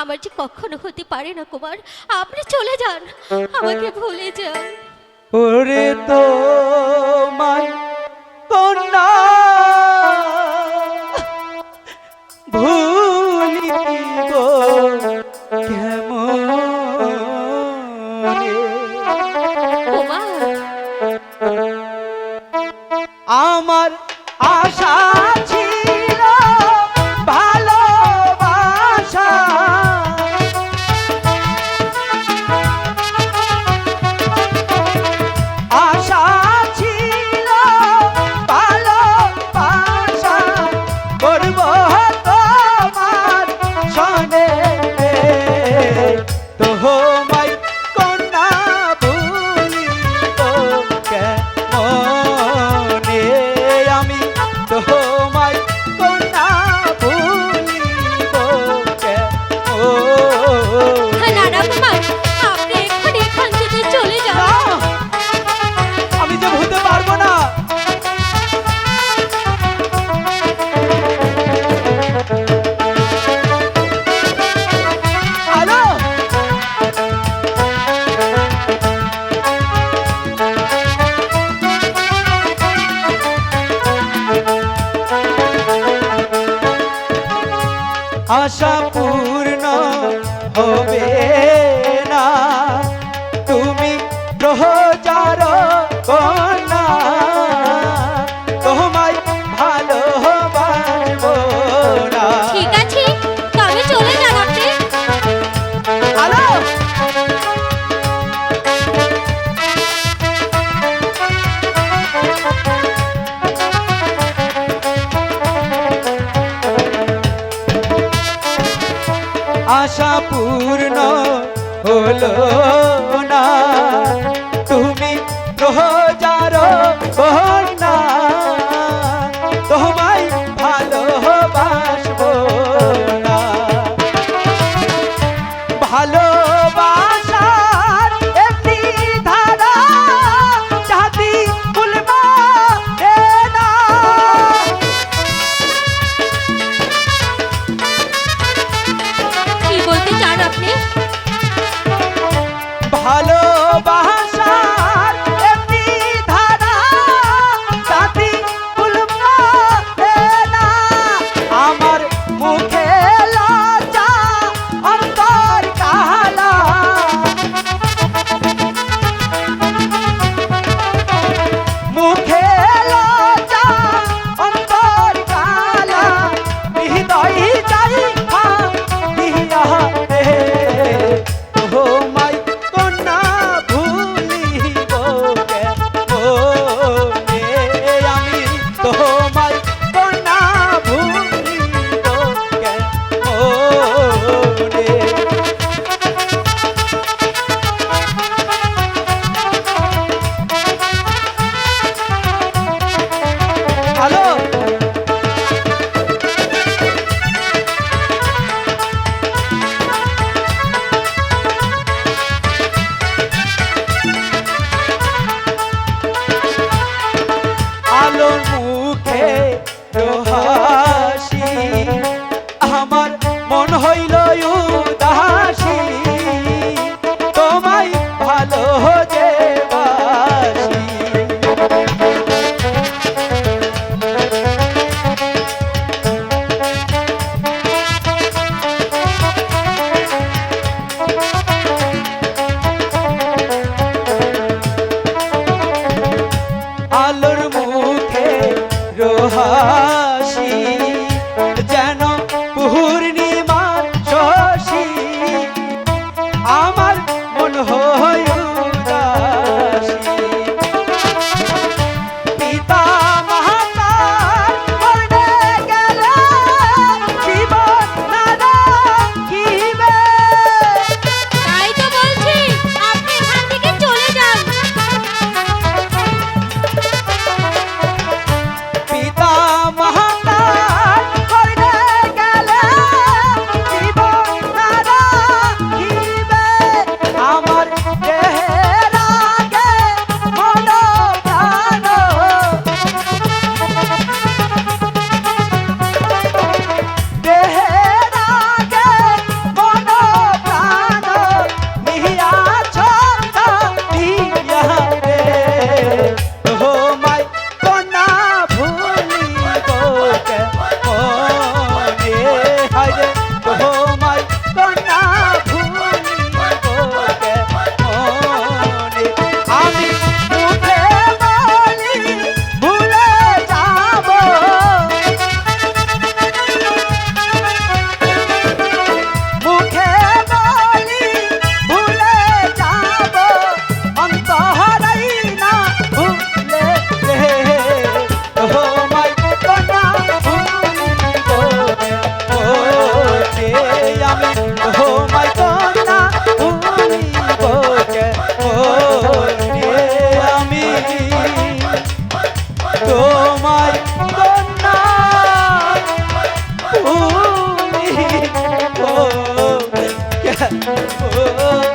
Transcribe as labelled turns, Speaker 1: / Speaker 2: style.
Speaker 1: আমার যে কখনো হতে পারে না কুমার। আপনি চলে যান, আমাকে ভুলে যান।
Speaker 2: ওরে তো মাই কন্যা ভুলিব কেমন
Speaker 1: কুমার,
Speaker 2: আমার আশা ছিল ভালোবাসা আশা ছিল ভালোবাসা করব তোমার সনে তোমায় কন্যা ভুলিব কেমনে আমি তোমায় কন্যা ভুলিব কেমনে
Speaker 1: না না কুমার, আপনি এক্ষুনি এখান থেকে চলে যান।
Speaker 2: না, আমি যে ভুলতে পারবো না। হ্যালো, আশা পূর্ণ হবে না তুমি প্রহচার কন্যা তোমায় ভালোবাসবো না।
Speaker 1: ঠিক আছে, তবে চলে যান আপনি।
Speaker 2: হ্যালো, আশা পূর্ণ হলো না তুমি প্রহচার কন্যা তোমায় ভালোবাসবো না। ভালোবাসার একটি ধারা জাতি ভুলবো না।
Speaker 1: কি বলতে চান আপনি?
Speaker 2: ভালোবাসার একটি ধারা জাতি ভুলবো না। আমার মুখে লজ্জা অন্তর কালা মুখে লজ্জা অন্তর কালা হৃদয় যাই দিয়া রে তোমায় কন্যা ভুলিব কেমনে আমি তোমায় কন্যা ভুলিব কেমনে। হ্যালো, আলোর মুখে হাসি আমার মন হইল উদাসী তোমায় ভালো যে বাসি। আলোর মুখে রোহাসি যেন পূর্ণিমার শশী ও